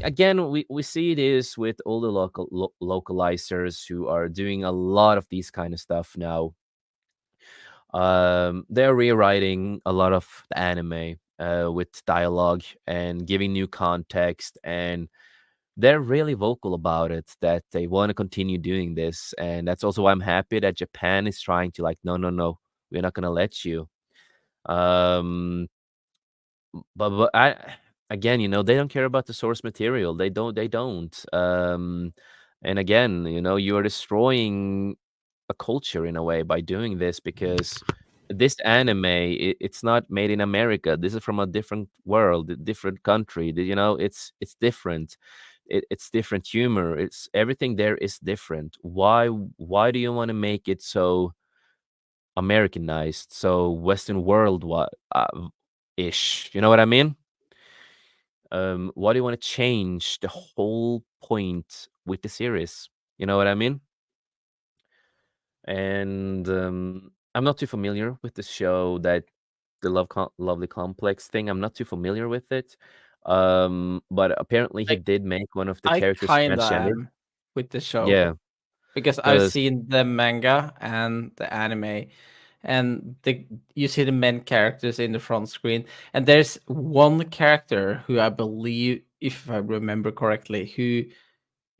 again, we see this with all the localizers who are doing a lot of these kind of stuff now. They're rewriting a lot of the anime with dialogue and giving new context, and they're really vocal about it that they want to continue doing this. And that's also why I'm happy that Japan is trying to, like, no, no, no, we're not gonna let you. Um, but I again, they don't care about the source material. They don't. And again, you are destroying a culture in a way by doing this, because this anime, it's not made in America. This is from a different world, a different country. It's different. It's different humor. It's everything there is different. Why do you want to make it so Americanized, so Western world ish? You know what I mean? Why do you want to change the whole point with the series? You know what I mean? And I'm not too familiar with the show, that the Lovely Complex thing. I'm not too familiar with it. But apparently he Like, did make one of the I characters kinda transgender. am with the show Yeah, because I've because seen the manga and the anime, and the you see the main characters in the front screen, and there's one character who I believe, if I remember correctly, who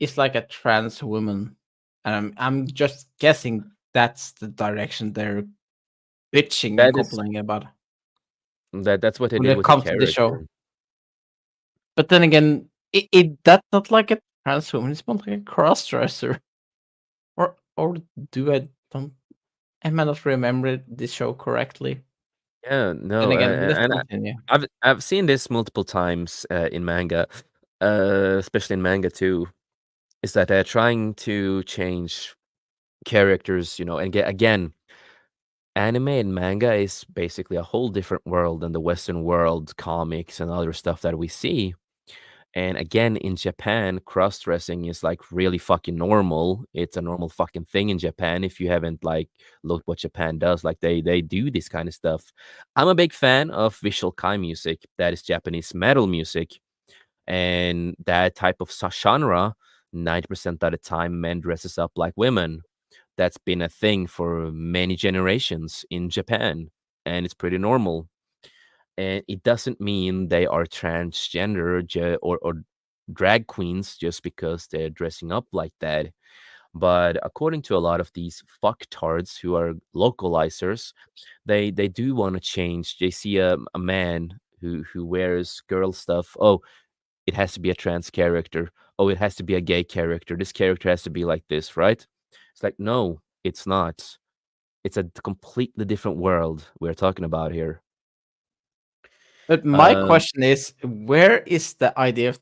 is like a trans woman, and I'm just guessing that's the direction they're bitching and that is complaining about that's what they when did it with the comes to the show. character. But then again, that's not like a trans woman; it's more like a cross dresser. Or do I don't am I not remembering this show correctly? Yeah, Then no, again, let's and continue. I've seen this multiple times in manga, especially in manga too. Is that they're trying to change characters, and get again, anime and manga is basically a whole different world than the Western world, comics and other stuff that we see. And again, in Japan, cross dressing is like really fucking normal. It's a normal fucking thing in Japan. If you haven't like looked what Japan does, like they do this kind of stuff. I'm a big fan of visual kai music, that is Japanese metal music, and that type of genre. 90% of the time, men dresses up like women. That's been a thing for many generations in Japan, and it's pretty normal. And it doesn't mean they are transgender or drag queens just because they're dressing up like that. But according to a lot of these fucktards who are localizers, they do want to change. They see a man who wears girl stuff. Oh, it has to be a trans character. Oh, it has to be a gay character. This character has to be like this, right? It's like, no, it's not. It's a completely different world we're talking about here. But my Um, question is, where is the idea of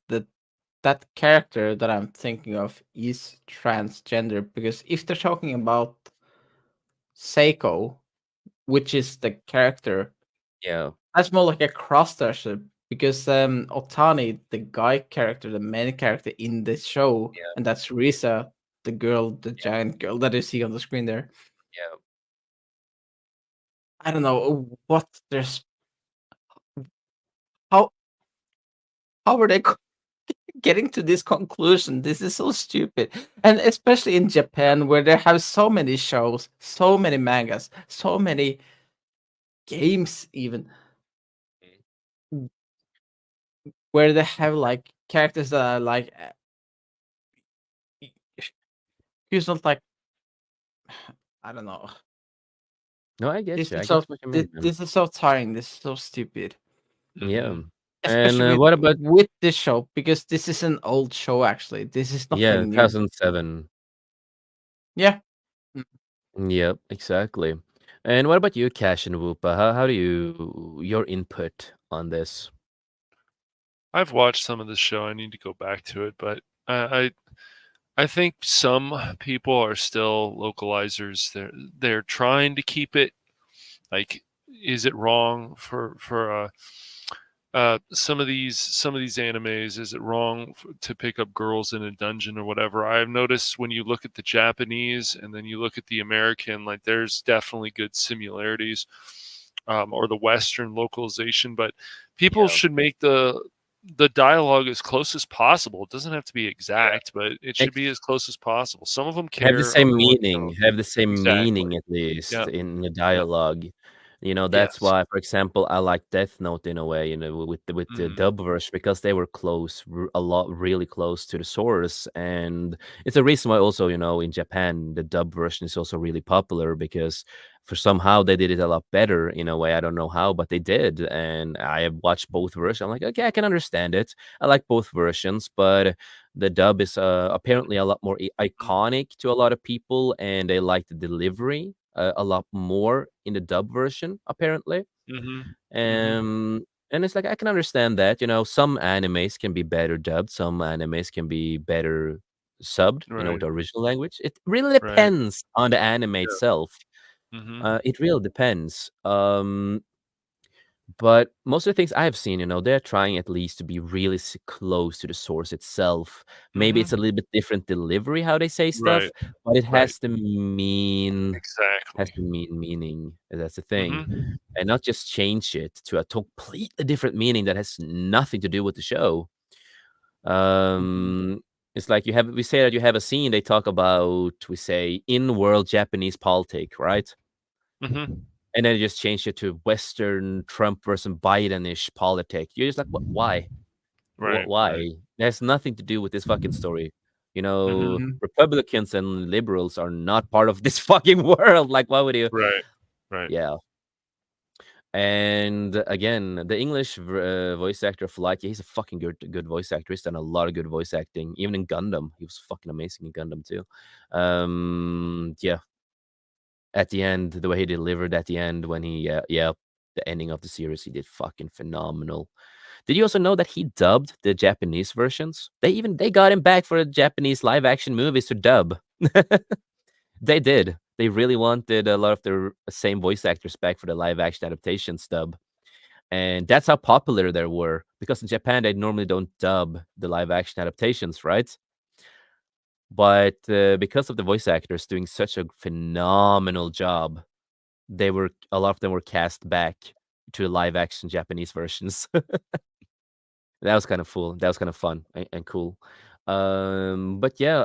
that character that I'm thinking of is transgender? Because if they're talking about Seiko, which is the character, yeah, that's more like a cross-dresser. Because Otani, the guy character, the main character in the show, yeah, and that's Risa, the girl, the yeah, giant girl that you see on the screen there. yeah. I don't know what there's how are they getting to this conclusion? This is so stupid. And especially in Japan, where they have so many shows, so many mangas, so many games, even where they have like characters that are like, who's not like, I don't know. No, I get This you. is I so get what you mean, man. this is so tiring. This is so stupid. Yeah. Mhm. And Especially what about, with this show, because this is an old show. Actually, this is yeah, nothing new. 2007. Yeah. Yep, exactly. And what about you, Cash and Whoopa? How do your input on this? I've watched some of the show. I need to go back to it, but I think some people are still localizers. They're trying to keep it like. Is it wrong for some of these animes? Is it wrong to pick up girls in a dungeon or whatever? I've noticed when you look at the Japanese and then you look at the American, like there's definitely good similarities, or the Western localization. But people Yeah, should make the the dialogue as close as possible. It doesn't have to be Yeah. exact, but it should be as close as possible. Some of them Have the care, same other ones don't. meaning, have the same Exactly. meaning at least Yep. in the Yep. dialogue. That's Yes. why, for example, I like Death Note in a way, with the Mhm. dub version because they were close, a lot, really close to the source, and it's a reason why also, in Japan the dub version is also really popular because for somehow they did it a lot better in a way. I don't know how, but they did, and I have watched both versions. I'm like, okay, I can understand it. I like both versions, but the dub is apparently a lot more Mhm. iconic to a lot of people, and they like the delivery a lot more in the dub version, apparently. Mhm. Mhm. And it's like I can understand that. Some animes can be better dubbed, some animes can be better subbed. With Right. the original language. It really Right. depends on the anime Yeah. itself. Mhm. It really depends. But most of the things I've seen, they're trying at least to be really close to the source itself. Maybe it's a Mhm. little bit different delivery how they say stuff, Right. but it Right. has Exactly. to mean meaning. That's the thing, Mhm. and not just change it to a completely different meaning that has nothing to do with the show. Mhm. Um, it's like we say that you have a scene. They talk about we say in world Japanese politic, right? Mhm. And then you just change it to Western Trump versus Biden-ish politic. You're just like, "What? Why? Right. Why? Right. It has nothing to do with this fucking story." Mhm. Mhm. Republicans and liberals are not part of this fucking world. Like, why would you? Right. Right. Yeah. And again, the English voice actor for Light, he's a fucking good voice actor. He's done a lot of good voice acting, even in Gundam. He was fucking amazing in Gundam too. Yeah, at the end, the way he delivered at the end when the ending of the series, he did fucking phenomenal. Did you also know that he dubbed the Japanese versions? They got him back for the Japanese live action movies to dub. They did. They really wanted a lot of the same voice actors back for the live action adaptations dub. And that's how popular they were. Because in Japan, they normally don't dub the live action adaptations, right? But because of the voice actors doing such a phenomenal job, a lot of them were cast back to live action Japanese versions. That was kind of cool. That was kind of fun and cool. But yeah,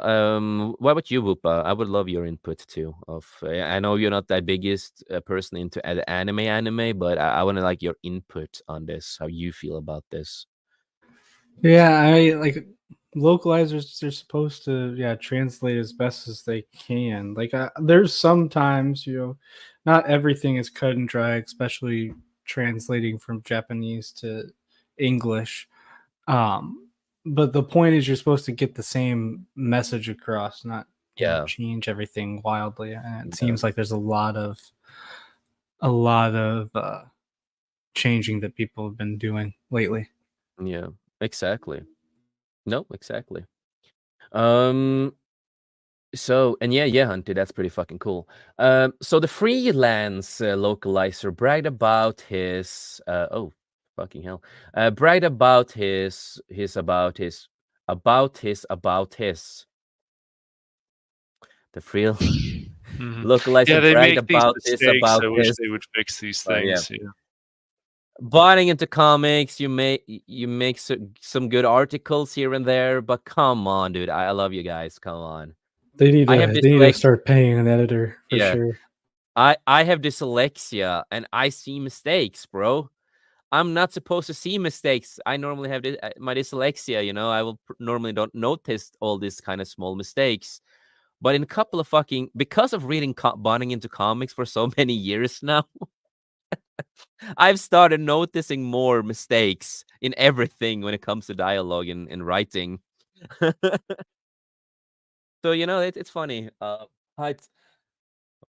what about you, Whoopa? I would love your input too. I know you're not that biggest person into anime, but I want to like your input on this. How you feel about this? Yeah, I like localizers. They're supposed to, yeah, translate as best as they can. Like, there's sometimes, not everything is cut and dry, especially translating from Japanese to English. Um, but the point is, you're supposed to get the same message across, not Yeah, change everything wildly. And it yeah, seems like there's a lot of changing that people have been doing lately. yeah, exactly. No, exactly. Um, So, and yeah, Hunter, that's pretty fucking cool. So the freelance localizer bragged about his oh fucking hell, bragged about his the free Mhm. Yeah, localizer they bragged make these about his mistakes. I wish his. they would fix these Yeah, things. Yeah. buying into comics, you make some good articles here and there, but come on, dude, I love you guys. Come on, They need I have to they need to dyslexia. start paying an editor for Yeah. sure. I have dyslexia and I see mistakes, bro. I'm not supposed to see mistakes. I normally have my dyslexia, I will normally don't notice all these kind of small mistakes. But in a couple of fucking because of reading bonding into comics for so many years now, I've started noticing more mistakes in everything when it comes to dialogue and writing. So it's funny.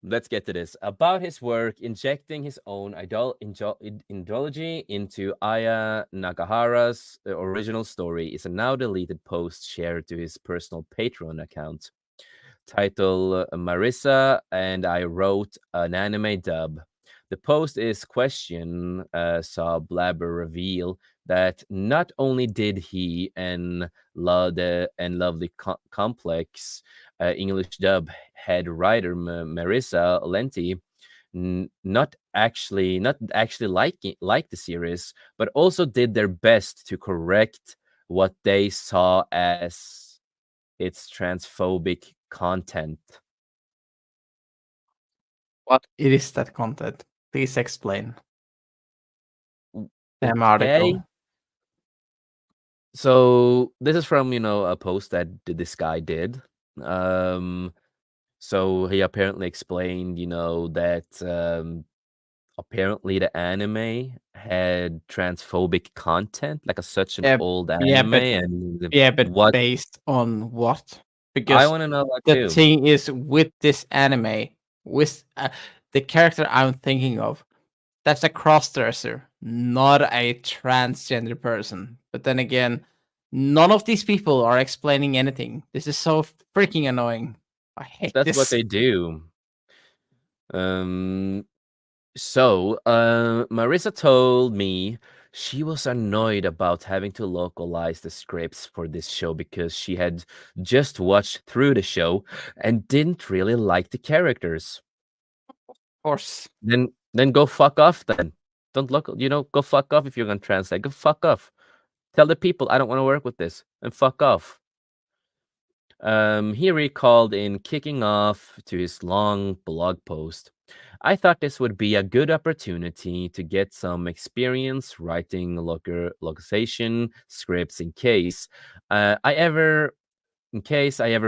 Let's get to this. About his work injecting his own ideology into Aya Nakahara's original story is a now deleted post shared to his personal Patreon account. Title Marissa and I wrote an anime dub. The post is question saw Blabber reveal that not only did he and lovely complex English dub head writer Marissa Lenti not actually like the series, but also did their best to correct what they saw as its transphobic content. What it is that content? Please explain. W- Damn Okay. article. So this is from a post that this guy did. So he apparently explained that apparently the anime had transphobic content, like such an Yeah, old yeah, anime, but and but what based on what? I Because want to know that the too. thing is with this anime, with the character I'm thinking of, that's a crossdresser, not a transgender person. But then again, none of these people are explaining anything. This is so freaking annoying. I hate That's what this. they do. Um, So, Marissa told me she was annoyed about having to localize the scripts for this show because she had just watched through the show and didn't really like the characters. Of course. Then go fuck off then. Don't go fuck off if you're gonna translate. Go fuck off. Tell the people I don't want to work with this and fuck off. He recalled in kicking off to his long blog post. I thought this would be a good opportunity to get some experience writing localization scripts in case I ever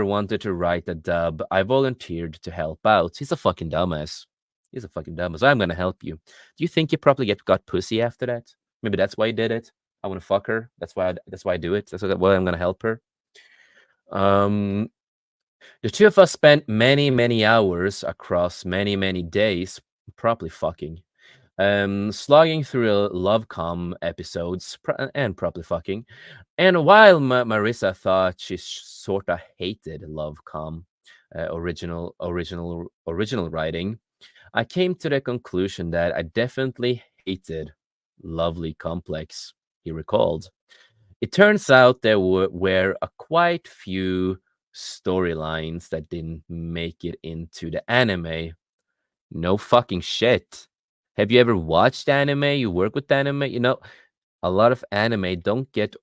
wanted to write a dub. I volunteered to help out. He's a fucking dumbass. He's a fucking dumbass. I'm gonna help you. Do you think you probably got pussy after that? Maybe that's why he did it. I want to fuck her. That's why I do it. That's why I'm gonna help her. Um, the two of us spent many, many hours across many, many days probably fucking. Slogging through love-com episodes and probably fucking. And while Marissa thought she sort of hated love-com, original writing, I came to the conclusion that I definitely hated Lovely Complex, he recalled. It turns out there were a quite few storylines that didn't make it into the anime. No fucking shit. Have you ever watched anime? You work with anime? A lot of anime don't get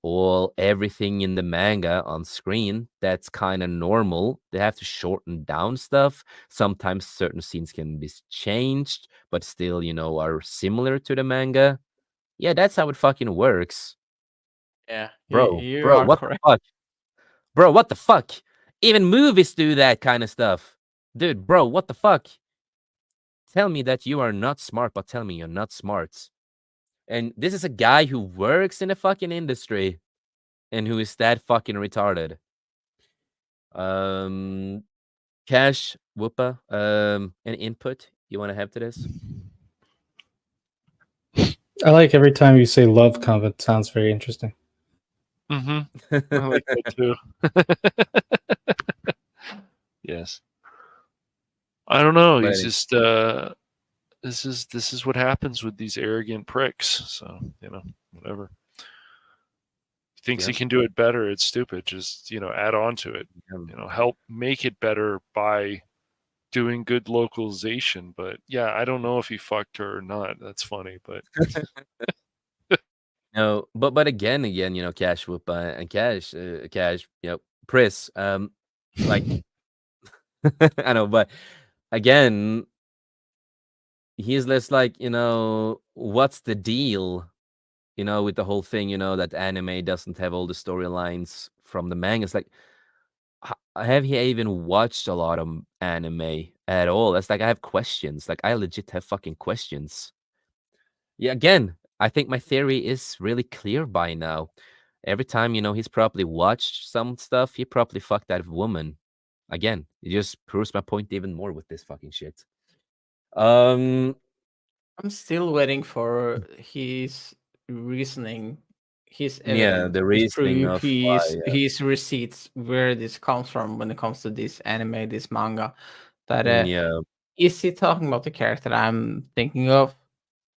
everything in the manga on screen. That's kind of normal. They have to shorten down stuff. Sometimes certain scenes can be changed, but still, are similar to the manga. Yeah, that's how it fucking works. Yeah, Bro, you bro, are what the correct. fuck? Bro, what the fuck? Even movies do that kind of stuff. Dude, bro, what the fuck? Tell me that you are not smart, but tell me you're not smart. And this is a guy who works in the fucking industry and who is that fucking retarded. Um, Cash, Whoopa, any input you want to have to this? I like every time you say love convent. Sounds very interesting. Mm-hmm. I like that too. Yes. I don't know. But He's any- just this is what happens with these arrogant pricks. So, whatever. Thinks he Yeah. can do it better, it's stupid. Just, add on to it. Help make it better by doing good localization. But yeah, I don't know if he fucked her or not. That's funny, but No, but again, Cash, Whoopa, and Cash, Pris, like I know, but again, he's less like, what's the deal? With the whole thing, that anime doesn't have all the storylines from the manga. It's like, have you even watched a lot of anime at all? That's like, I have questions. Like, I legit have fucking questions. Yeah, again, I think my theory is really clear by now. Every time, he's probably watched some stuff, he probably fucked that woman. Again, it just proves my point even more with this fucking shit. Um, I'm still waiting for his reasoning, his yeah, evidence, the his reasoning proof, of why. his receipts, where this comes from when it comes to this anime, this manga. That Yeah, is he talking about the character I'm thinking of,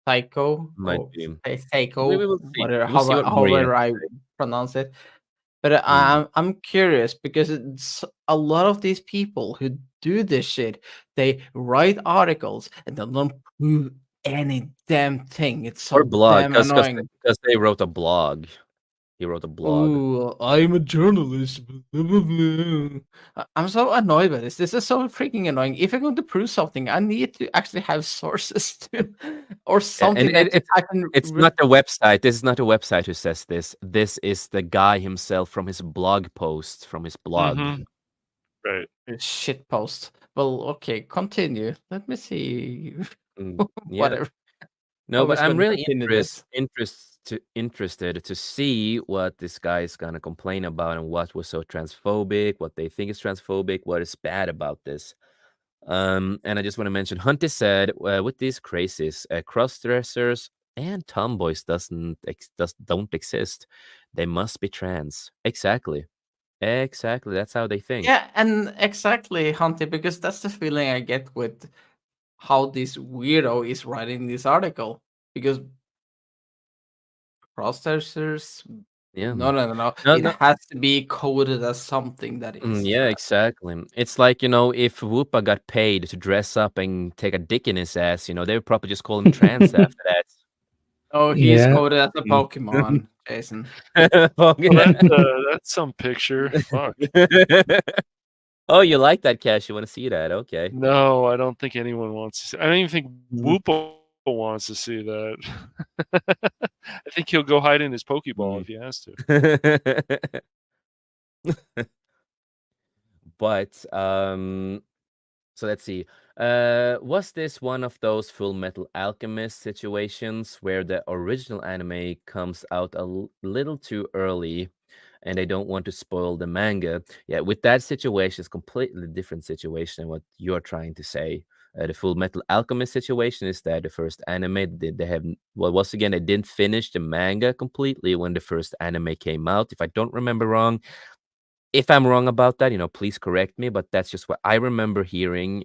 Psycho might or be. We Seiko, will see. whatever, We'll see what Maria however I pronounce it. But Mm. I'm curious because it's a lot of these people who do this shit. They write articles and they don't prove any damn thing. It's Or so blog, damn annoying. because they wrote a blog. He wrote a blog. Ooh, I'm a journalist. Blah, blah, blah. I'm so annoyed by this. This is so freaking annoying. If I'm going to prove something, I need to actually have sources to, or Yeah, and something that I can. it's not the website. This is not a website who says this. This is the guy himself from his blog post, from his blog. Mhm. Right. Shit post. Well, okay, continue. Let me see. Yeah. Whatever. No, but Always I'm going to really continue this. interested to see what this guy is gonna complain about and what was so transphobic, what they think is transphobic, what is bad about this. And I just want to mention, Hunty said, with these crazies, cross-dressers and tomboys don't exist. They must be trans. Exactly. Exactly. That's how they think. Yeah, and exactly, Hunty, because that's the feeling I get with how this weirdo is writing this article. Because processors, Yeah. no. No, It no. has to be coded as something that is Yeah, trans. exactly. It's like, if Whoopa got paid to dress up and take a dick in his ass, they would probably just call him trans after that. Oh, he is Yeah. coded as a Pokemon, Jason. Well, that's some picture. Fuck. Oh, you like that, Cash? You want to see that? Okay. No, I don't think anyone wants to see. I don't even think Mhm. Whoopo wants to see that. I think he'll go hide in his Pokeball Mm. if he has to. But so let's see. Was this one of those Full Metal Alchemist situations where the original anime comes out a little too early and they don't want to spoil the manga? Yeah, with that situation, it's completely different situation than what you're trying to say. The Full Metal Alchemist situation is that the first anime they have, well, once again, they didn't finish the manga completely when the first anime came out. If I don't remember wrong, if I'm wrong about that, please correct me, but that's just what I remember hearing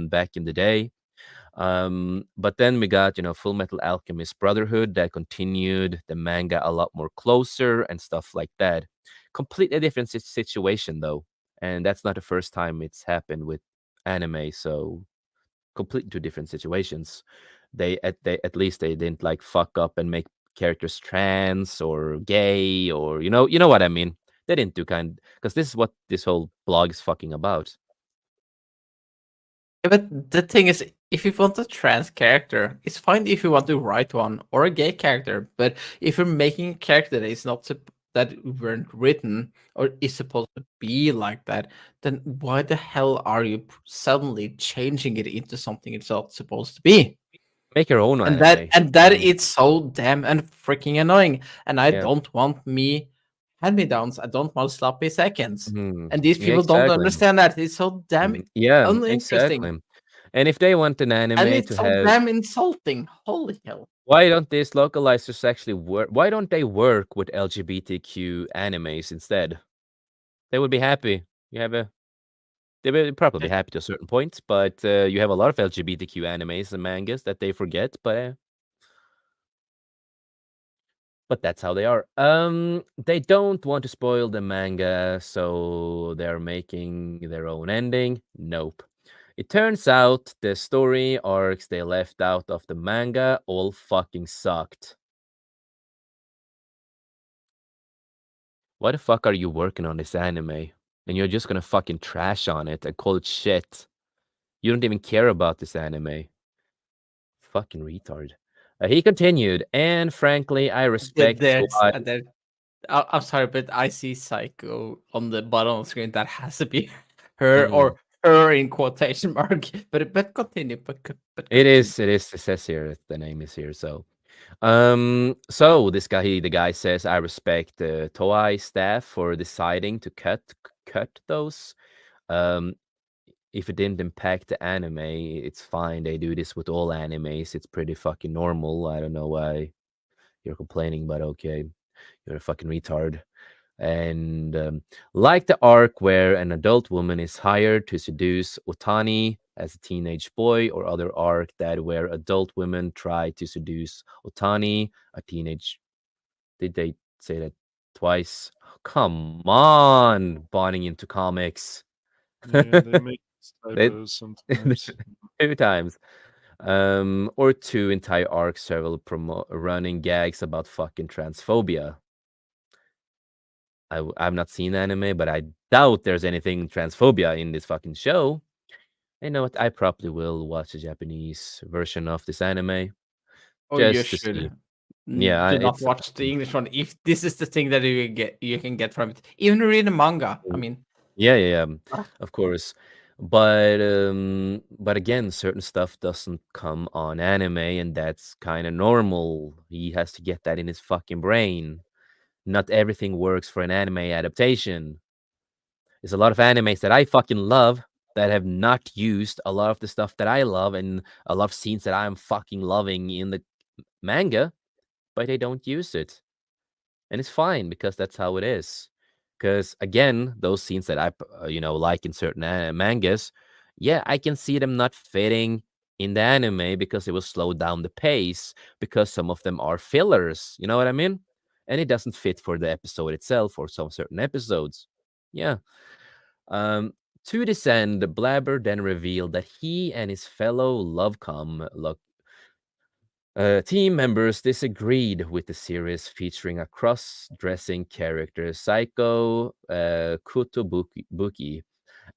back in the day. But then we got, Full Metal Alchemist Brotherhood that continued the manga a lot more closer and stuff like that. Completely different situation though, and that's not the first time it's happened with anime. So completely two different situations. They at least they didn't like fuck up and make characters trans or gay or you know what I mean. They didn't do kind because this is what this whole blog is fucking about. Yeah, but the thing is, if you want a trans character, it's fine if you want to write one or a gay character. But if you're making a character that is not that weren't written or is supposed to be like that, then why the hell are you suddenly changing it into something it's not supposed to be? Make your own And that anime. and that it's so damn and freaking annoying. And I Yeah. don't want me hand-me-downs. I don't want sloppy seconds. Mhm. And these Yeah, people don't exactly. understand that. It's so damn Yeah, uninteresting. exactly. And if they want an And anime it's to so have, damn insulting. Holy hell. why don't these localizers actually work? Why don't they work with LGBTQ animes instead? They would be happy. You have a They will probably be happy to a certain point, but you have a lot of LGBTQ animes and mangas that they forget, but that's how they are. They don't want to spoil the manga, so they're making their own ending. Nope. It turns out the story arcs they left out of the manga all fucking sucked. Why the fuck are you working on this anime? And you're just gonna fucking trash on it and call it shit. You don't even care about this anime. Fucking retard. He continued, and frankly, I respect There's why. I'm sorry, but I see Psycho on the bottom of the screen. That has to be her Mhm. or her in quotation mark. But continue. But It continue. is. It is. It says here the name is here. So this guy, the guy says, I respect the Toei staff for deciding to cut those. Um, if it didn't impact the anime, it's fine. They do this with all animes. It's pretty fucking normal. I don't know why you're complaining, but okay, you're a fucking retard. And like the arc where an adult woman is hired to seduce Otani as a teenage boy, or other arc that where adult women try to seduce Otani, a teenage. Did they say that twice? Come on, bonding into comics. Yeah, they make They typos sometimes. 2 times. Or 2 entire arcs several running gags about fucking transphobia. I've not seen anime, but I doubt there's anything transphobia in this fucking show. You know what? I probably will watch the Japanese version of this anime Oh, you just to see. should. Yeah, Do not it's watch the English one if this is the thing that you can get from it. Even read the manga. I mean, yeah, ah, of course. But again, certain stuff doesn't come on anime, and that's kind of normal. He has to get that in his fucking brain. Not everything works for an anime adaptation. There's a lot of animes that I fucking love that have not used a lot of the stuff that I love and a lot of scenes that I'm fucking loving in the manga, but they don't use it. And it's fine because that's how it is. Because again, those scenes that like in certain mangas, yeah, I can see them not fitting in the anime because it will slow down the pace because some of them are fillers. You know what I mean? And it doesn't fit for the episode itself or some certain episodes. Yeah. Um, to this end, Blabber then revealed that he and his fellow team members disagreed with the series featuring a cross-dressing character, Psycho Kutobuki,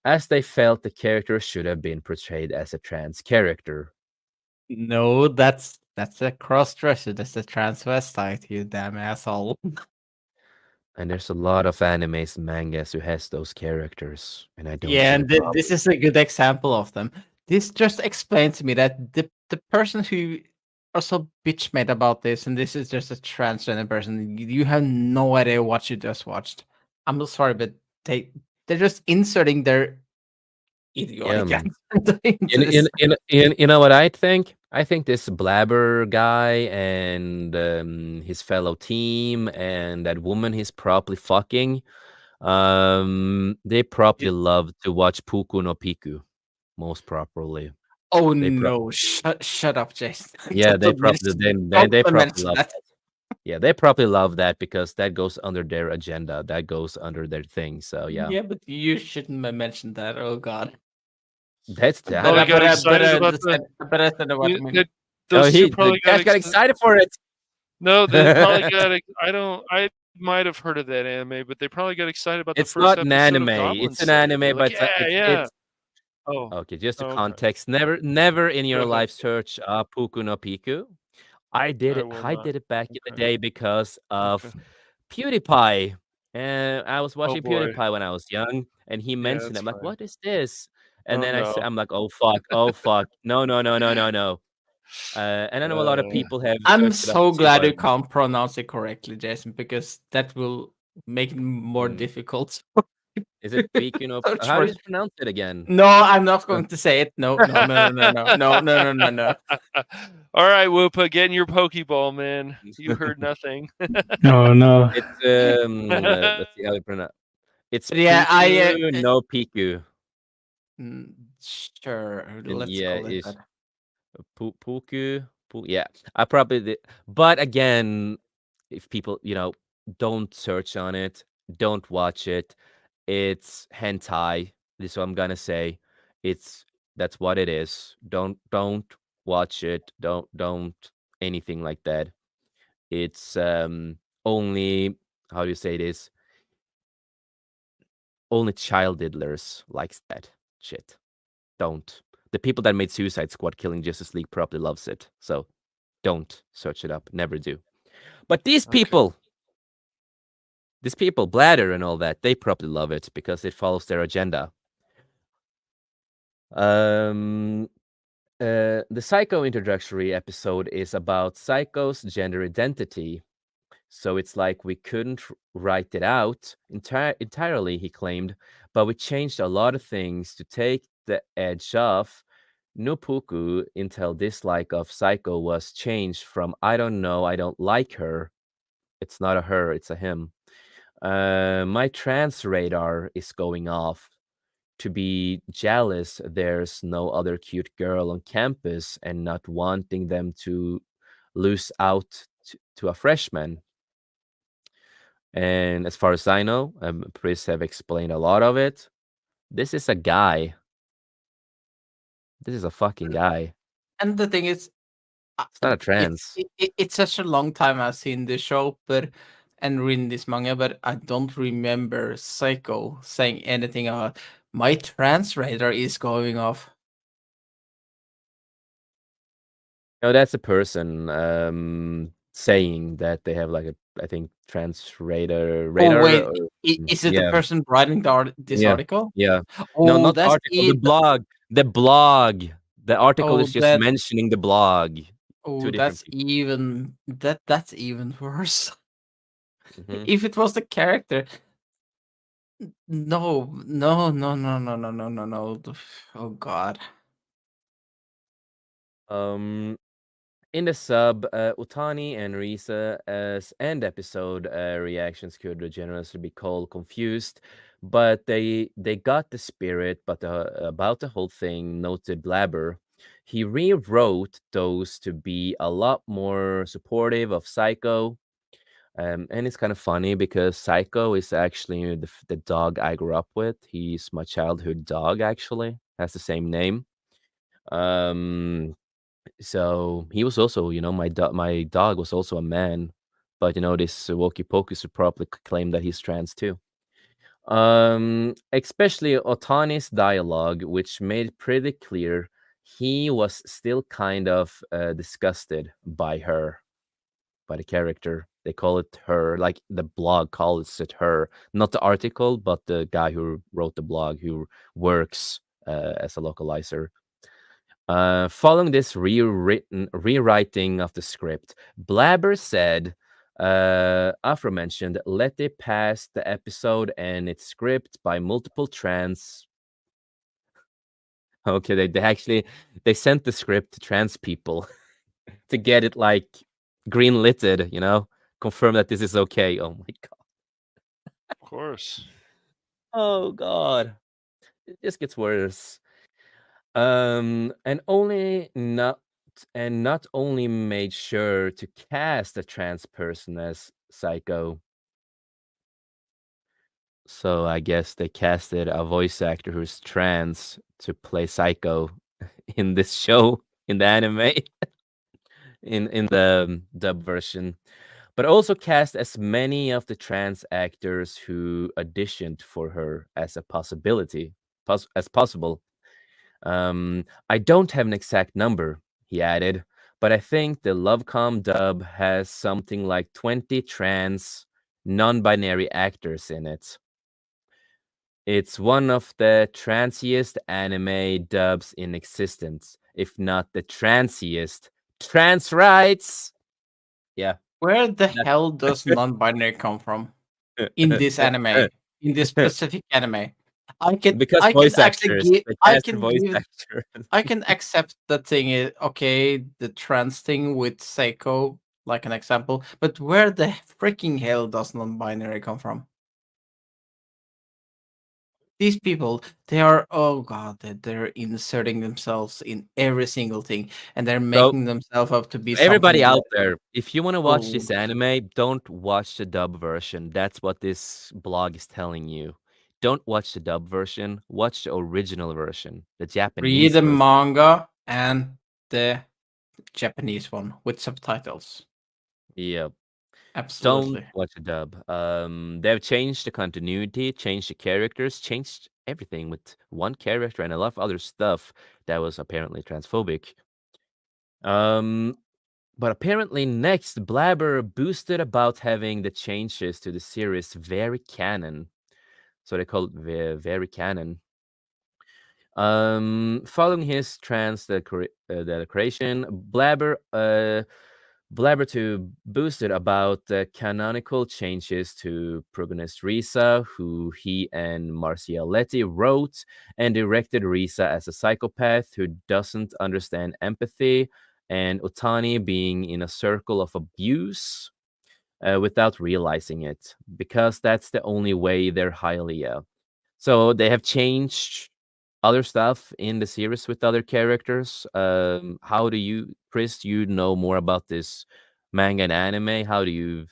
as they felt the character should have been portrayed as a trans character. no, that's a cross dresser. That's a transvestite. You damn asshole. And there's a lot of animes, mangas who has those characters, and I don't Yeah, see the and problem. this is a good example of them. This just explains to me that the person who also bitch made about this, and this is just a transgender person. You have no idea what you just watched. I'm so sorry, but they're just inserting their Yeah, idiotic man. accent into In this. you know what I think? I think this Blabber guy and his fellow team and that woman he's probably fucking, they probably It- love to watch Puku no Piku, most properly. oh They no! Shut up, Jason. yeah, they Don't probably mention, they don't probably mention love that. that. Yeah, they probably love that because that goes under their agenda. That goes under their thing. So yeah, Yeah, but you shouldn't have mentioned that. Oh God. that's They that. probably got excited about But I said what I mean. Oh, those two the probably guys got excited for it. No, they probably got. I might have heard of that anime, but they probably got excited about the It's first not an episode anime. of Goblin It's an Slayer. They're anime, like, but yeah, yeah. Oh, okay. Just the okay. context. Never in your life search Puku no Piku. I did I it. will I not. did it back in the Okay. day because Okay. of PewDiePie. And I was Oh watching boy. PewDiePie when I was young, and he Yeah, mentioned it. that's I'm like, fine. "What is this?" And Oh then no. I'm like, "Oh fuck, no." And I know a lot of people have I'm searched it up so too, glad but you can't pronounce it correctly, Jason, because that will make it more Mm. difficult. Is it Piku no? Search How for do you it. pronounce it again? No, I'm not Uh, going to say it. No. No. All right, Whoopa, get in your Pokeball, man. You heard nothing. Oh no. It's let's see how to pronounce. It's But yeah, Puku no Piku. sure. And Let's yeah, call it it's that. Puku. Yeah, I probably did. But again, if people, don't search on it, don't watch it. It's hentai. This is what I'm gonna say. It's that's what it is. Don't watch it. Don't anything like that. It's only how do you say this? Only child diddlers likes that shit. Don't. The people that made Suicide Squad Killing Justice League probably loves it. So don't search it up. Never do. But Okay. these people, Bladder and all that, they probably love it because it follows their agenda. The Psycho introductory episode is about Psycho's gender identity. So it's like we couldn't write it out entirely, he claimed, but we changed a lot of things to take the edge off. Nupuku until dislike of Psycho was changed from I don't know, I don't like her. It's not a her, it's a him. My trans radar is going off. To be jealous, there's no other cute girl on campus and not wanting them to lose out to a freshman. And as far as I know, Chris have explained a lot of it. This is a guy. This is a fucking guy. And the thing is, It's not a trans. it's such a long time I've seen this show, but and reading this manga, but I don't remember Psycho saying anything about my trans radar is going off. No, that's a person saying that they have like a, I think, trans Oh radar. wait, Or, is it the yeah, person writing this yeah, article? yeah. No, Oh, not the that's article. The blog. The blog. The article oh is just that mentioning the blog. Two oh different that's people. even that's even worse. Mhm. If it was the character, no, no, no, no, no, no, no, no, no. Oh God. Um, in the sub, Utani and Risa's end episode reactions could generously be called confused, but they got the spirit. But about the whole thing, noted Blabber. He rewrote those to be a lot more supportive of Psycho. And it's kind of funny because Psycho is actually the dog I grew up with. He's my childhood dog, actually. Has the same name. Um, so he was also, my dog was also a man, but this Woki Pocus would probably claim that he's trans too. Especially Otani's dialogue, which made pretty clear he was still kind of disgusted by her, by the character. They call it her, like the blog calls it her, not the article, but the guy who wrote the blog who works as a localizer. Following this rewriting of the script, Blabber said, aforementioned, let it pass the episode and its script by multiple trans. Okay, they sent the script to trans people to get it like green litted, confirm that this is okay. Oh my god. Of course. Oh god. It just gets worse. And only not and not only made sure to cast a trans person as Psycho. So I guess they casted a voice actor who's trans to play Psycho in this show, in the anime, in the dub version. But also cast as many of the trans actors who auditioned for her as a possibility, as possible. I don't have an exact number, he added, but I think the Lovecom dub has something like 20 trans, non binary actors in it. It's one of the transiest anime dubs in existence, if not the transiest. Trans rights! Yeah. Where the That's hell does non-binary come from in this anime? In this specific anime, because I can voice actually actors, give they I cast the can voice give actor. I can accept the thing is okay, the trans thing with Seiko, like an example, but where the freaking hell does non-binary come from? These people, they are oh god, they're inserting themselves in every single thing, and they're So, making themselves up to be everybody something. out there, if you want to watch Oh, this anime, don't watch the dub version. That's what this blog is telling you. Don't watch the dub version. Watch the original version, the read Japanese the version. manga and the Japanese one with subtitles. Yeah, don't Absolutely. watch the dub. They've changed the continuity, changed the characters, changed everything with one character and a lot of other stuff that was apparently transphobic. Um, But apparently, next, Blabber boosted about having the changes to the series very canon. So they call it very canon. Following his declaration, Blabber to boosted about the canonical changes to protagonist Risa, who he and Marcialetti wrote and directed Risa as a psychopath who doesn't understand empathy, and Utani being in a circle of abuse without realizing it, because that's the only way they're Hylia. So they have changed other stuff in the series with other characters. How do you, Chris? You know more about this manga and anime. How do you?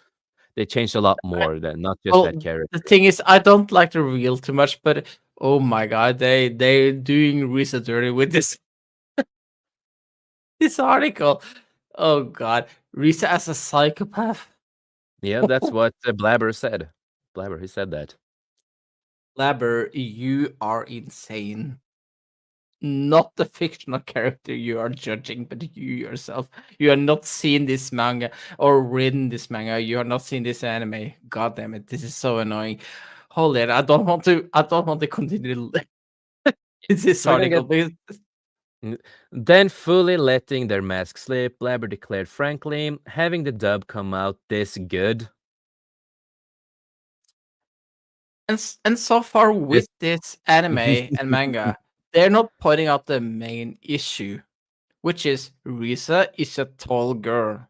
They changed a lot I, more than not just that well, the character. thing is, I don't like to reveal too much, but oh my god, they doing research dirty with this. This article. Oh god, Risa as a psychopath. Yeah, that's what Blabber said. Blabber, he said that. Labber, you are insane. Not the fictional character you are judging, but you yourself. You have not seen this manga or written this manga. You have not seen this anime. God damn it, this is so annoying. Hold it, I don't want to. I don't want to continue. This We're gonna article get. because Then, fully letting their mask slip, Blabber declared frankly, having the dub come out this good. and so far This with this anime and manga, they're not pointing out the main issue, which is Risa is a tall girl.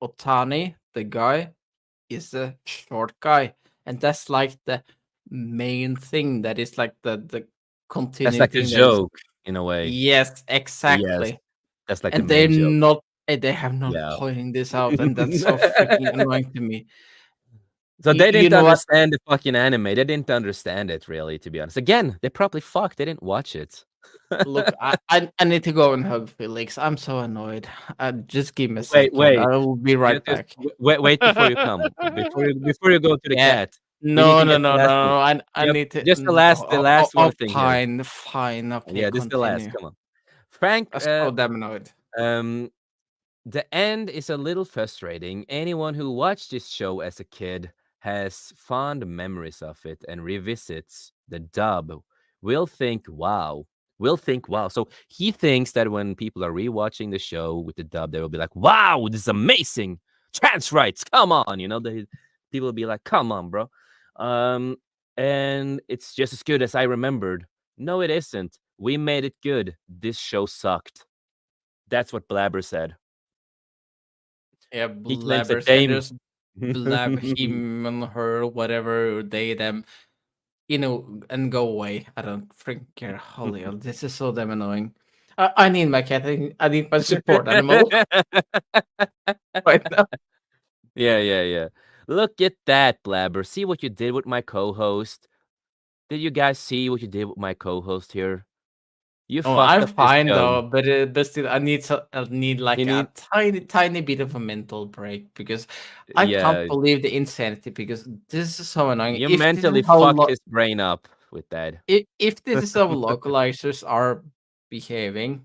Otani, the guy, is a short guy, and that's like the main thing. That is like the That's continuing like a thing. That is joke in a way. yes, Yes, exactly. that's like the And they're main joke. not. They have not Yeah. pointing this out, and that's so freaking annoying to me. So they You didn't know what? understand the fucking anime. They didn't understand it really, to be honest. Again, they probably fucked. They didn't watch it. Look, I need to go and hug Felix. I'm so annoyed. Just give me a Wait, second. wait. I will be right Just back. wait before you come. Before you go to the Yeah. cat. We need No, to no, get the no, no, last one. no. I Yep. need to. Just the last one thing here. Fine, fine. Okay, Yeah, this is the last. continue. Come on. Frank, I'm so damn annoyed. um, the end is a little frustrating. Anyone who watched this show as a kid has fond memories of it and revisits the dub will think, wow. So he thinks that when people are rewatching the show with the dub, they will be like, wow, this is amazing. Trans rights, come on. People will be like, come on, bro. Um, and it's just as good as I remembered. No, it isn't. We made it good. This show sucked. That's what Blabber said. Yeah, He claims that blabbers and Dame. just blab him and her, whatever they them, and go away. I don't freaking care. Holy hell, this is so damn annoying. I need my cat. I need my support animal right now. Yeah. Look at that, Blabber. See what you did with my co-host. Did you guys see what you did with my co-host here? You Oh, fucked I'm up this fine show. though, but still, I need You like need, a tiny bit of a mental break because I can't yeah, believe the insanity because this is so annoying. you If this is mentally how fucked his brain up with that. if this is how localizers are behaving,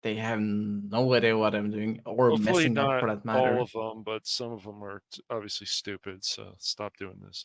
they have no idea what I'm doing or Hopefully messing up not for that all matter. of them, but some of them are obviously stupid. So stop doing this,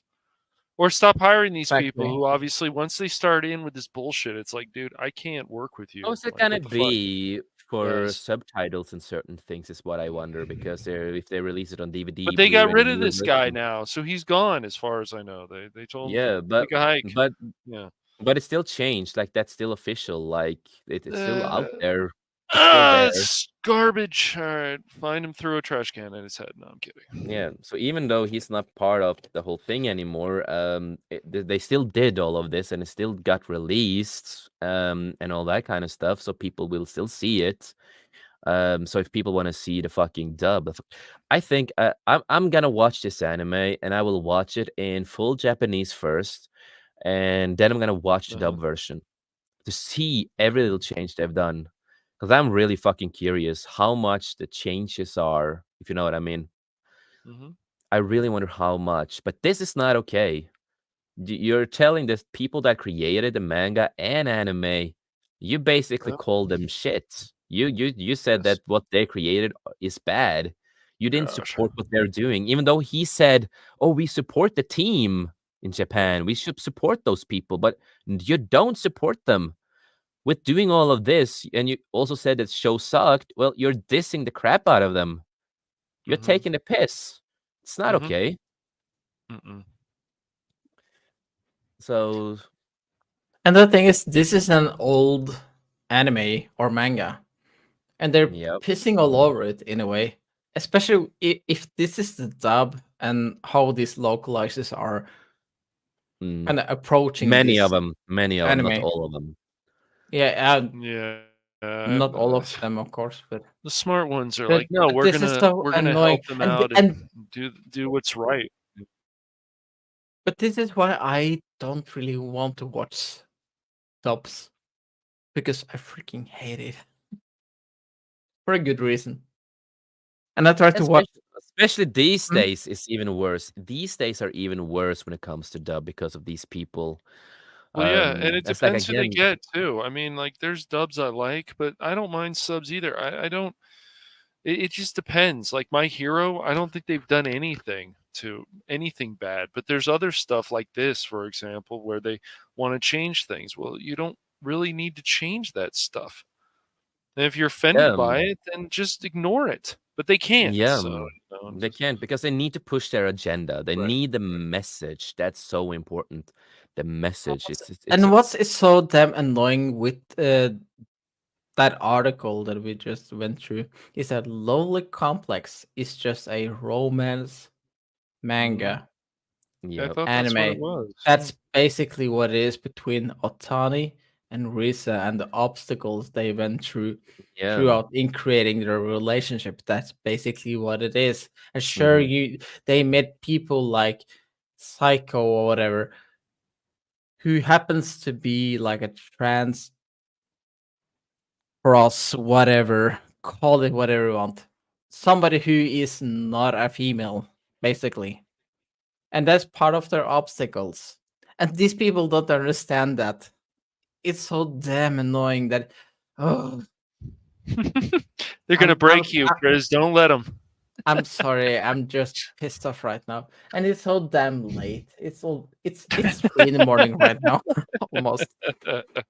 or stop hiring these people Exactly. who obviously once they start in with this bullshit, it's like, dude, I can't work with you. How's it Like, gonna what the fuck? be for Yes. subtitles and certain things is what I wonder, because if they release it on But DVD, they got Blu-ray, rid and of new this guy version. now, so he's gone as far as I know. They told him to Yeah, but take a hike. but Yeah. but it's still changed. Like, that's still official. Like, it's still out Uh, there. It's still there. it's garbage. All right, find him through a trash can at his head. No, I'm kidding. Yeah. So even though he's not part of the whole thing anymore, they still did all of this, and it still got released, and all that kind of stuff. So people will still see it. So if people want to see the fucking dub, I think I'm gonna watch this anime, and I will watch it in full Japanese first, and then I'm gonna watch the dub version to see every little change they've done. Because I'm really fucking curious how much the changes are, if you know what I mean. Mm-hmm. I really wonder how much, but this is not okay. You're telling the people that created the manga and anime, you basically Yeah. call them shit. You said Yes. that what they created is bad. You didn't Gosh. support what they're doing, even though he said, "Oh, we support the team in Japan. We should support those people," but you don't support them with doing all of this. And you also said that show sucked. Well, you're dissing the crap out of them. You're Mm-hmm. taking the piss. It's not Mm-hmm. okay. Mm-mm. So And the thing is, this is an old anime or manga, and they're yeah. pissing all over it in a way. Especially if this is the dub and how these localizers are Mm. kind of approaching Many of this them, not anime. all of them. Yeah, Yeah. not all of them, of course, but The smart ones are but, like, no, but this is so we're gonna annoying. help them And out and do what's right. but this is why I don't really want to watch dubs because I freaking hate it. for a good reason. And I try to watch. Especially these Hmm? days is even worse. These days are even worse when it comes to dub because of these people. Well, yeah, and it That's like depends who they again, get too. I mean, like, there's dubs I like, but I don't mind subs either. I don't. It just depends. Like My Hero, I don't think they've done anything bad. But there's other stuff like this, for example, where they want to change things. Well, you don't really need to change that stuff. And if you're offended yeah, by it, then just ignore it. But they can't. yeah, So I'm they just can't because they need to push their agenda. They right. need the message. That's so important. The message. It's And what's is so damn annoying with that article that we just went through is that Lonely Complex is just a romance manga I yeah, thought that's what it anime. was. That's basically what it is between Otani and Risa and the obstacles they went through yeah. throughout in creating their relationship. That's basically what it is. And sure, Mhm. they met people like Psycho or whatever, who happens to be like a trans cross, whatever, call it whatever you want. Somebody who is not a female, basically. And that's part of their obstacles. And these people don't understand that. It's so damn annoying that, oh, They're gonna break you, Chris. Don't let them. I'm sorry, I'm just pissed off right now. And it's so damn late. It's 3 in the morning right now, almost.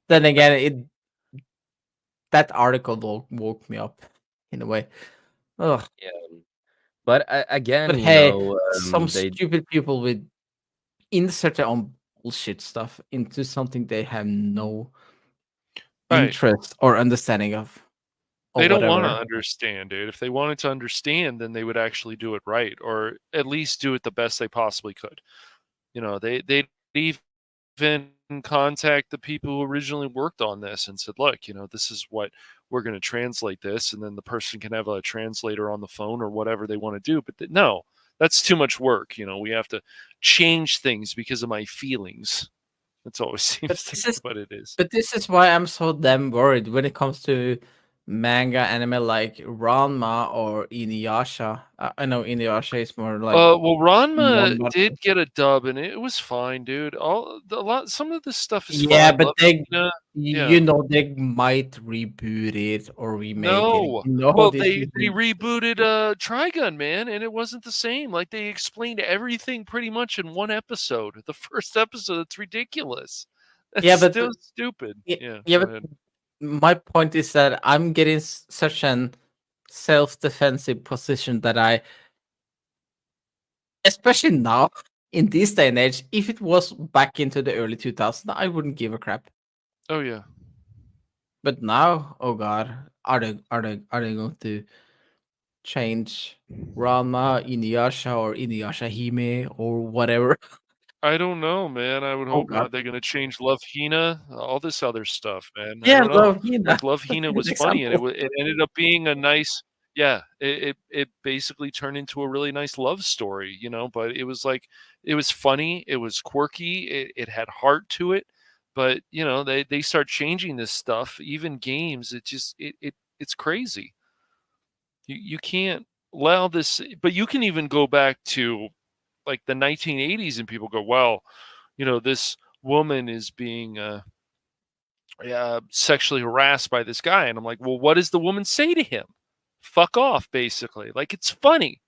Then again, that article woke me up in a way. Ugh. Yeah. But But again, hey, some they stupid people with insert their own bullshit stuff into something they have no Right. interest or understanding of, or They don't want to whatever. understand, dude. If they wanted to understand, then they would actually do it right, or at least do it the best they possibly could. They'd even contact the people who originally worked on this and said, "Look, this is what we're going to translate this," and then the person can have a translator on the phone or whatever they want to do. But no, that's too much work. We have to change things because of my feelings. That's always But seems to this be is what it is. but this is why I'm so damn worried when it comes to manga anime like Ranma or Inuyasha. I know Inuyasha is more like Well, one, Ranma but did get a dub, and it was fine, dude. Some of this stuff is yeah, fine. but Love Hina, you yeah. know, they might reboot it or remake it. No. You know, Well, this they is they rebooted Trigun, man, and it wasn't the same. Like, they explained everything pretty much in one episode. The first episode, it's ridiculous. That's yeah, but still stupid. yeah, Yeah, yeah, go but ahead. my point is that I'm getting such an self-defensive position that especially now in this day and age, if it was back into the early 2000s, I wouldn't give a crap. Oh, yeah. But now, oh god, are they going to change Ranma, Inuyasha, or Inuyasha Hime, or whatever? I don't know, man. I would Oh hope god, not. They're gonna change Love Hina, all this other stuff, man. I yeah, don't know. Love Hina. Like, Love That's Hina a good was funny, and example. it ended up being a nice, yeah. It basically turned into a really nice love story, But it was funny, it was quirky, it had heart to it. But they start changing this stuff, even games. It's crazy. You can't allow this, but you can even go back to like the 1980s, and people go, well, this woman is being sexually harassed by this guy. And I'm like, well, what does the woman say to him? Fuck off, basically. Like, it's funny,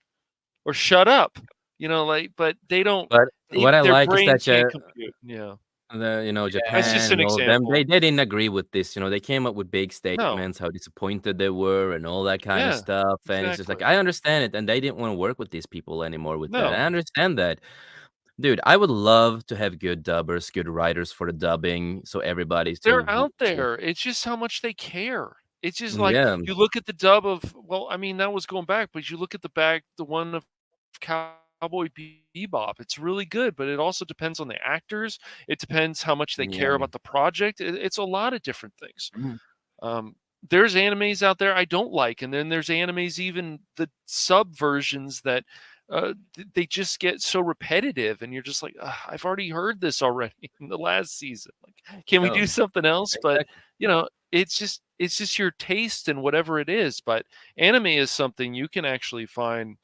or shut up, but they don't, but what I their like is brain that can't compute. Yeah. That's Yeah, just Japan an and all of them, example. they didn't agree with this. They came up with big No. statements, how disappointed they were and all that kind of Yeah, stuff. And it's just like, exactly. I understand it, and they didn't want to work with these people anymore with that. I No. understand that. Dude, I would love to have good dubbers, good writers for the dubbing, so everybody's They're out there. It's just how much they care. It's just like, yeah, you look at the dub of, well, I mean, that was going back, but you look at the one of Cowboy Bebop. It's really good, but it also depends on the actors. It depends how much they care yeah. about the project. It's a lot of different things. Mhm. There's animes out there I don't like, and then there's animes, even the sub versions, that they just get so repetitive, and you're just like, "Ugh, I've already heard this already in the last season. Like, can we Oh, do something else?" But exactly. it's just your taste and whatever it is. But anime is something you can actually find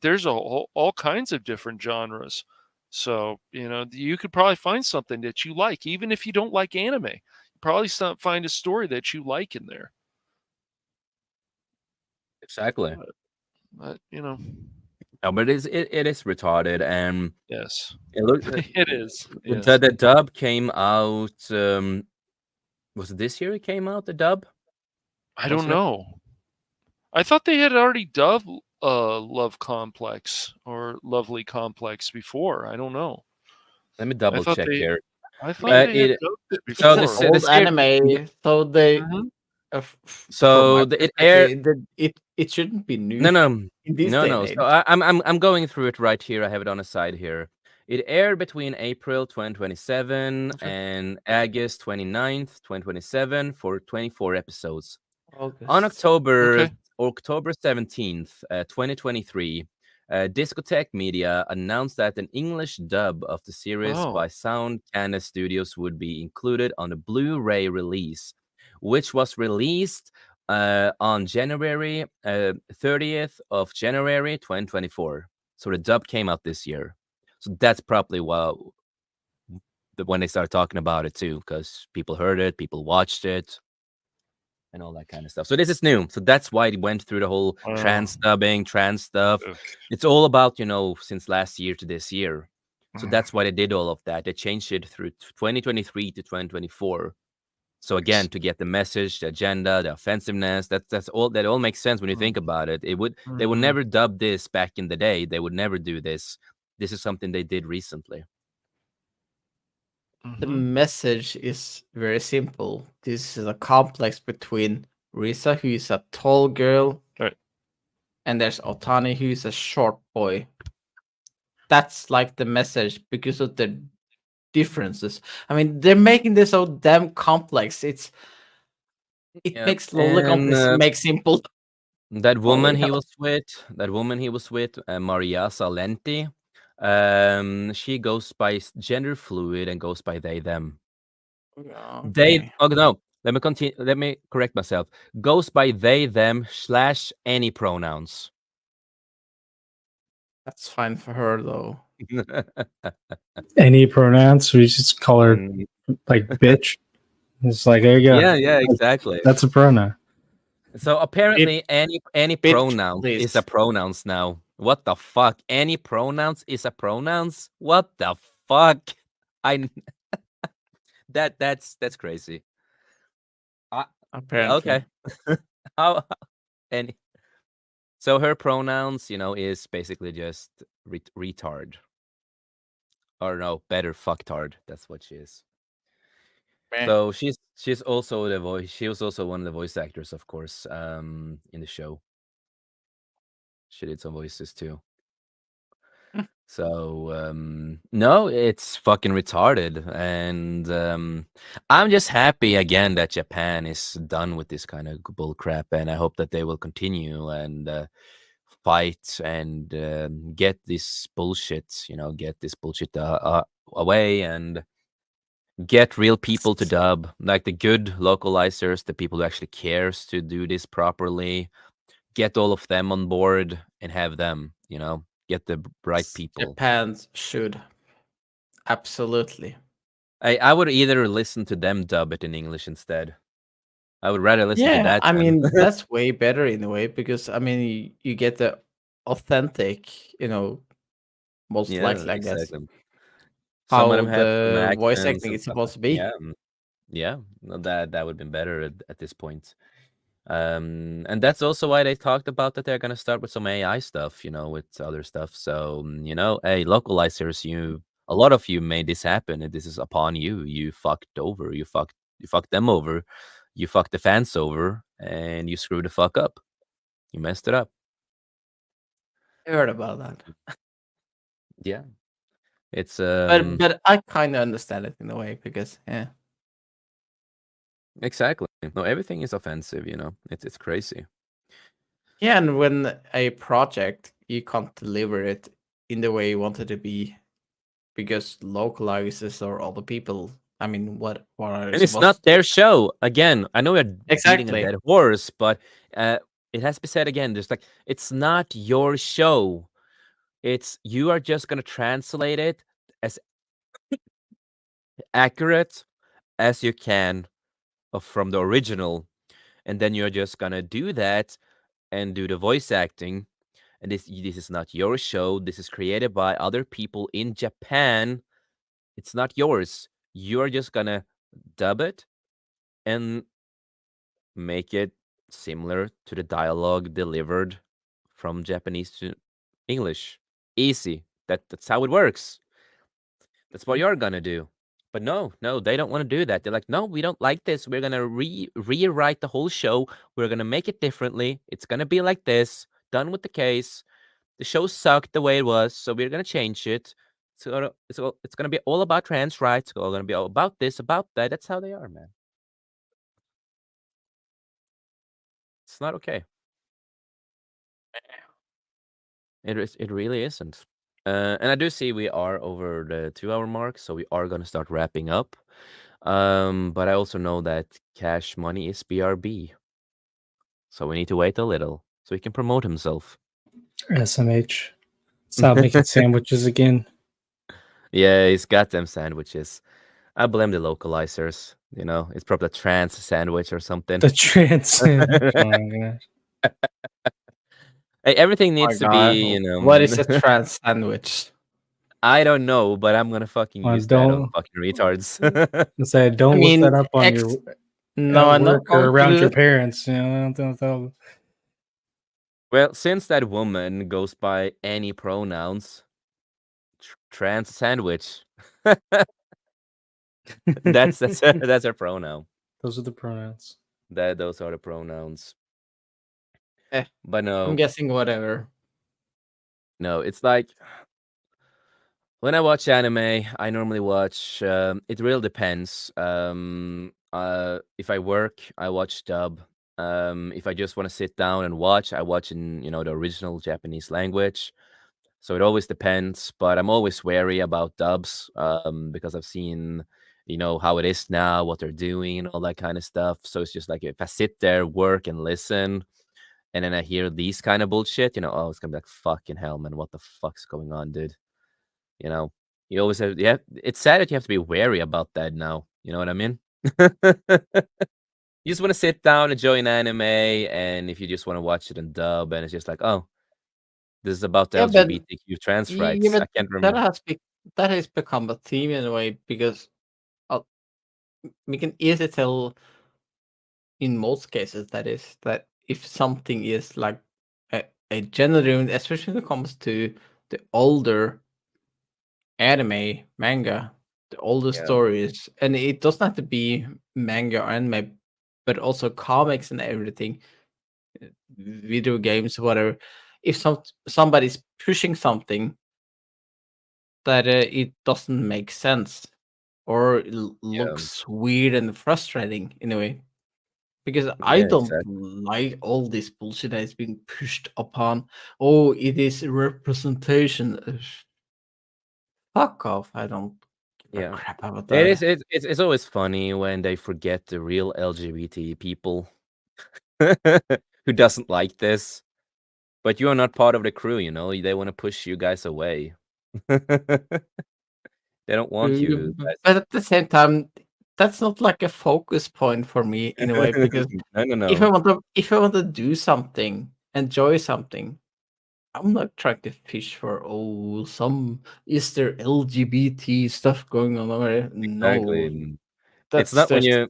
there's all kinds of different genres. So, you could probably find something that you like, even if you don't like anime. You probably find a story that you like in there. Exactly. But No, but it is retarded, and yes, it look it is. Yes. the dub came out. Was it this year? It came out the dub. I don't Wasn't it? know. I thought they had already dubbed Love Complex or Lovely Complex before. I don't know. Let me double thought check they- here. I thought they had it dubbed it It's So an this- before. the old ser- anime, so they Mhm. So from my it aired. perspective, it shouldn't be new No, no, in this no, day no. and So age. I'm going through it right here. I have it on a side here. It aired between April 2027 Okay. and August 29th, 2027 for 24 episodes. August. On October Okay. 17th, 2023, Discotheque Media announced that an English dub of the series Wow. by Sound Canada Studios would be included on the Blu-ray release, which was released on January 30th of January 2024. So the dub came out this year. So that's probably when they started talking about it too, because people heard it, people watched it, and all that kind of stuff. So this is new. So that's why it went through the whole trans dubbing, trans stuff. Ugh. It's all about, since last year to this year. So Mm. that's why they did all of that. They changed it through 2023 to 2024. So again, to get the message, the agenda, the offensiveness, that all makes sense when you think about it. They would Mhm. never dub this back in the day. They would never do this. This is something they did recently. The Mhm. message is very simple. This is a complex between Risa, who is a tall girl, Right. and there's Otani, who is a short boy. That's like the message because of the differences. I mean, they're making this so damn complex. It Yeah, makes slowly complex, and, make simple. that woman Holy he hell. was with, Maria Salenti, she goes by gender fluid and goes by they them. Okay. Oh no, let me continue. Let me correct myself. Goes by they them / any pronouns. That's fine for her though. Any pronouns, we just call her Mm, like bitch. It's like, there you go. yeah, exactly. That's a pronoun. So apparently, any bitch, pronoun is a please. pronouns now. What the fuck? Any pronouns is a pronouns? What the fuck? I that's crazy. Apparently. Okay. How any So her pronouns, is basically just retard. Or no, better fucktard. That's what she is. Meh. So she's also the voice. She was also one of the voice actors, of course, in the show. She did some voices too. Hmm. So no, it's fucking retarded, and I'm just happy again that Japan is done with this kind of bull crap, and I hope that they will continue and fight and get this bullshit, away and get real people to dub, like the good localizers, the people who actually cares to do this properly. Get all of them on board and have them, get the right people. Japan should. Absolutely. I would either listen to them dub it in English instead. I would rather listen to Yeah, that I than mean that's way better in a way because I mean you get the authentic, most yeah, likely I guess exactly. Some of how them have some the voice accents acting and is stuff. supposed to be. Yeah, yeah, no, that would have been better at this point. And that's also why they talked about that they're gonna start with some AI stuff, with other stuff. So, hey, localizers, a lot of you made this happen, and this is upon you. You fucked over. You fucked them over. You fucked the fans over, and you screwed the fuck up. You messed it up. I heard about that. Yeah, it's But I kind of understand it in a way because yeah. exactly. No, everything is offensive. It's crazy. Yeah, and when a project you can't deliver it in the way you want it to be because localizers or other people I mean, what are you And it's supposed not to do? their show. Again, I know we're beating a Exactly. dead horse, but it has to be said again. There's like, it's not your show. It's you are just gonna translate it as accurate as you can from the original, and then you're just gonna do that and do the voice acting. And this is not your show. This is created by other people in Japan. It's not yours. You're just gonna dub it and make it similar to the dialogue delivered from Japanese to English. Easy. That's how it works. That's what you're gonna do. But no, they don't want to do that. They're like, no, we don't like this. We're gonna rewrite the whole show. We're gonna make it differently. It's gonna be like this. Done with the case. The show sucked the way it was, so we're gonna change it. So it's gonna be all about trans rights. It's all gonna be all about this, about that. That's how they are, man. It's not okay. It really isn't. And I do see we are over the 2-hour mark, so we are gonna start wrapping up. But I also know that Cash Money is BRB, so we need to wait a little so he can promote himself. SMH. Stop making sandwiches again. Yeah, he's got them sandwiches. I blame the localizers. You know, it's probably a trans sandwich or something. The trans sandwich. Oh my gosh. Hey, everything My needs to God, be, you know. what is a trans sandwich? I don't know, but I'm gonna fucking Well, use that on don't fucking retards. say I don't look mean, that up on your no, at I'm not work or going around to. your parents. You know, don't. Well, since that woman goes by any pronouns, trans sandwich. That's her pronoun. Those are the pronouns. Those are the pronouns. Eh, But I'm no, guessing whatever. it's like when I watch anime, I normally watch. It really depends. If I work, I watch dub. If I just want to sit down and watch, I watch in the original Japanese language. So it always depends, but I'm always wary about dubs because I've seen, how it is now, what they're doing, and all that kind of stuff. So it's just like if I sit there, work, and listen, and then I hear these kind of bullshit, oh, it's gonna be like fucking hell, man, what the fuck's going on, dude? You know, you always have, yeah. It's sad that you have to be wary about that now. You know what I mean? You just want to sit down, enjoy an anime, and if you just want to watch it in dub, and it's just like, oh, this is about the Yeah, but LGBTQ trans yeah, rights. I but can't remember. that has become a theme in a way because uh, we can easily tell in most cases that if something is like a gender, especially when it comes to the older anime, manga, the older Yeah, stories, and it doesn't have to be manga or anime, but also comics and everything, video games, whatever. If somebody's pushing something that it doesn't make sense or yeah, looks weird and frustrating in a way, because I yeah, don't exactly. like all this bullshit that is being pushed upon. Oh, it is representation. Fuck off! I don't give a Yeah, crap about it is. that. It's always funny when they forget the real LGBT people who doesn't like this. But you are not part of the crew. They want to push you guys away. They don't want you guys. But at the same time, that's not like a focus point for me in a way, because No, no, if I no. want to if I want to do something, enjoy something, I'm not trying to fish for some is there LGBT stuff going on over there? Exactly. No, It's that's not when just you.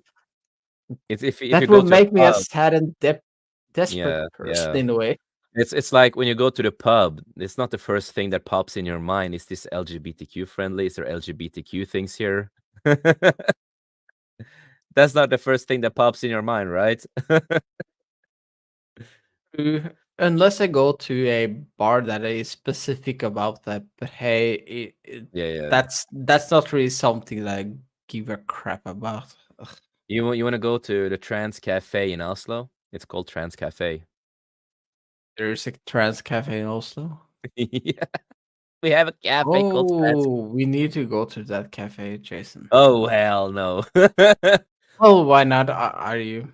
It's if you that go will to a make me a pub. sad and desperate Yeah, person yeah. in a way. It's like when you go to the pub, it's not the first thing that pops in your mind. Is this LGBTQ friendly? Is there LGBTQ things here? That's not the first thing that pops in your mind, right? Unless I go to a bar that is specific about that, but hey, Yeah, yeah. that's not really something that I give a crap about. Ugh, You want to go to the Trans Cafe in Oslo? It's called Trans Cafe. there's a trans cafe in Oslo. Yeah. We have a cafe called Fats. Oh, we need to go to that cafe, Jason. Oh hell no! Oh, why not? Are you?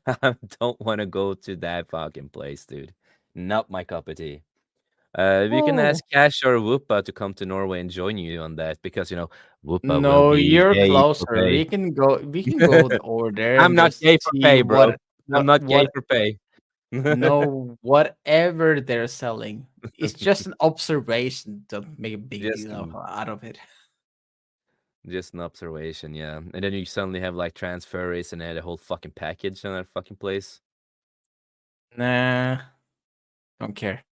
I don't want to go to that fucking place, dude. Not my cup of tea. You can Oh, ask Cash or Whoopa to come to Norway and join you on that because Whoopa will no, be you're gay for closer. pay. We can go. We can go over there I'm and not just gay for see pay, bro. I'm not gay what for pay. no whatever they're selling. It's just an observation. Don't make a big Just deal an out of it. just an observation, yeah. And then you suddenly have like transferees and a whole fucking package on that fucking place. Nah, don't care.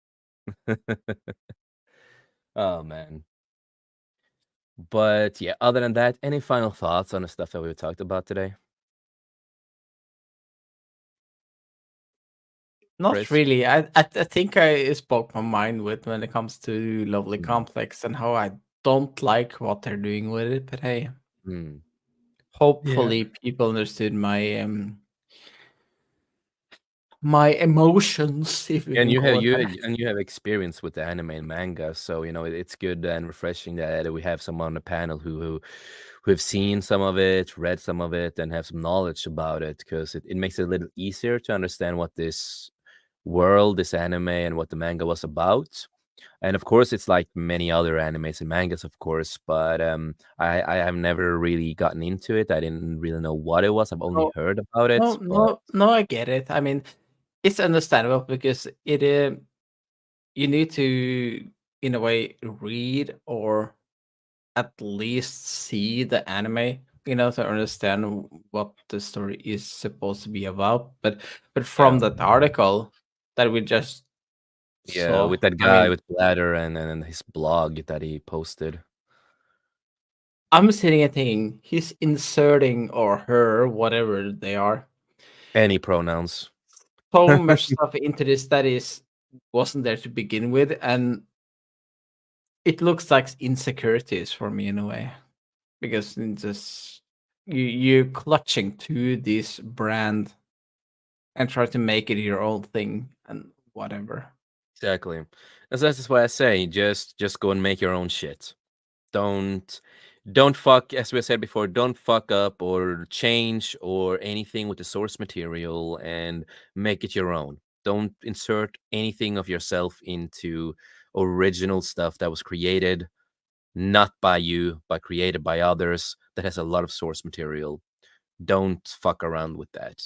Oh man. But yeah, other than that, any final thoughts on the stuff that we talked about today, Not Chris? really. I think I spoke my mind with when it comes to Lovely Mm. Complex and how I don't like what they're doing with it. But hey, Mm. hopefully people understood my emotions, if we And can you have call it that. you have experience with the anime and manga, so it's good and refreshing that we have someone on the panel who have seen some of it, read some of it, and have some knowledge about it, because it makes it a little easier to understand what this world, this anime, and what the manga was about. And of course, it's like many other animes and mangas, of course, but I have never really gotten into it. I didn't really know what it was. I've only No, heard about no, it, but no, no. I get it. I mean, it's understandable because you need to, in a way, read or at least see the anime, to understand what the story is supposed to be about. But yeah, from that article that we just yeah, saw, with that I guy mean, with Bladder and his blog that he posted. I'm sitting and thinking he's inserting, or her, whatever they are, Any pronouns. so much stuff into this that wasn't there to begin with, and it looks like insecurities for me in a way, because it's just you're clutching to this brand and try to make it your own thing and whatever. Exactly. That's why I say just go and make your own shit. Don't don't fuck, as we said before, don't fuck up or change or anything with the source material and make it your own. Don't insert anything of yourself into original stuff that was created not by you, but created by others that has a lot of source material. Don't fuck around with that.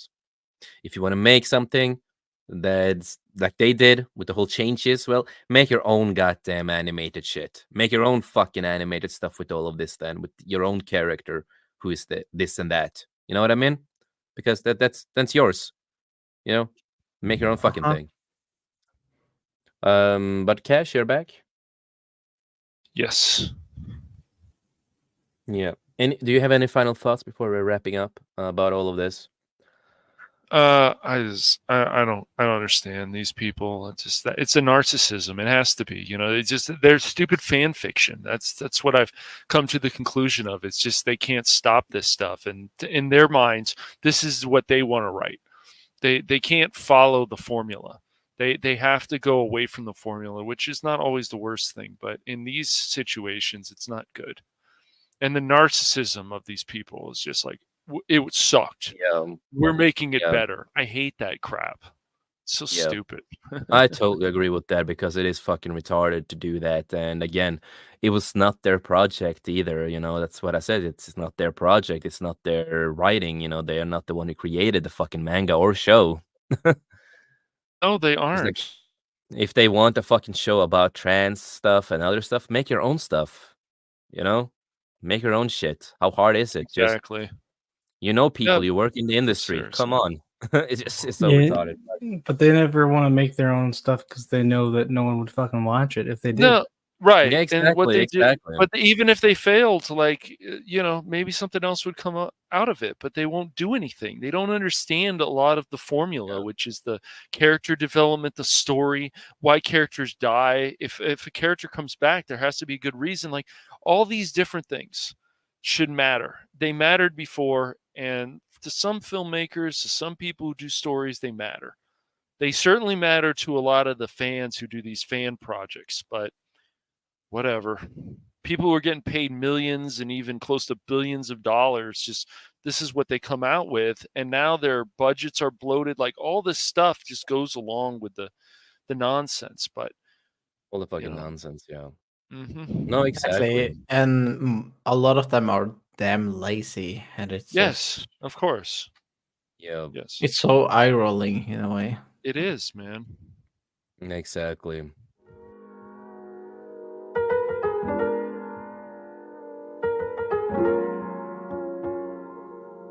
If you want to make something that's like they did with the whole changes, well, make your own goddamn animated shit. Make your own fucking animated stuff with all of this, then with your own character who is this and that. You know what I mean? Because that's yours. You know, make your own fucking Uh-huh. thing. But Cash, you're back. Yes. Yeah. And do you have any final thoughts before we're wrapping up about all of this? I don't understand these people. It's just that it's a narcissism. It has to be. It's just they're stupid fan fiction. That's what I've come to the conclusion of. It's just they can't stop this stuff, and in their minds, this is what they want to write. They can't follow the formula. They have to go away from the formula, which is not always the worst thing, but in these situations, it's not good. And the narcissism of these people is just like it sucked. Yeah. We're making it Yeah. better. I hate that crap. It's so Yeah. stupid. I totally agree with that because it is fucking retarded to do that. And again, it was not their project either. That's what I said. It's not their project. It's not their writing. They are not the one who created the fucking manga or show. No, they It's like, aren't. if they want a fucking show about trans stuff and other stuff, make your own stuff. You know, make your own shit. How hard is it? Just, Exactly. people, Yeah, you work in the industry. Come seriously. on. It's so Yeah, retarded. but they never want to make their own stuff because they know that no one would fucking watch it if they did. No, right. Yeah, And what exactly. they do, Exactly. but even if they failed, like, maybe something else would come out of it, but they won't do anything. They don't understand a lot of the formula, which is the character development, the story, why characters die. If a character comes back, there has to be a good reason. Like, all these different things should matter. They mattered before, and to some filmmakers, to some people who do stories, they matter. They certainly matter to a lot of the fans who do these fan projects, but whatever. People were getting paid millions and even close to billions of dollars. Just this is what they come out with, and now their budgets are bloated. Like all this stuff just goes along with the nonsense. But All the fucking know. nonsense, yeah. mhm. No, exactly. Exactly. And a lot of them are damn lazy, and it's Yes, just of course. Yeah, Yes, it's so eye rolling in a way. it is, man. exactly.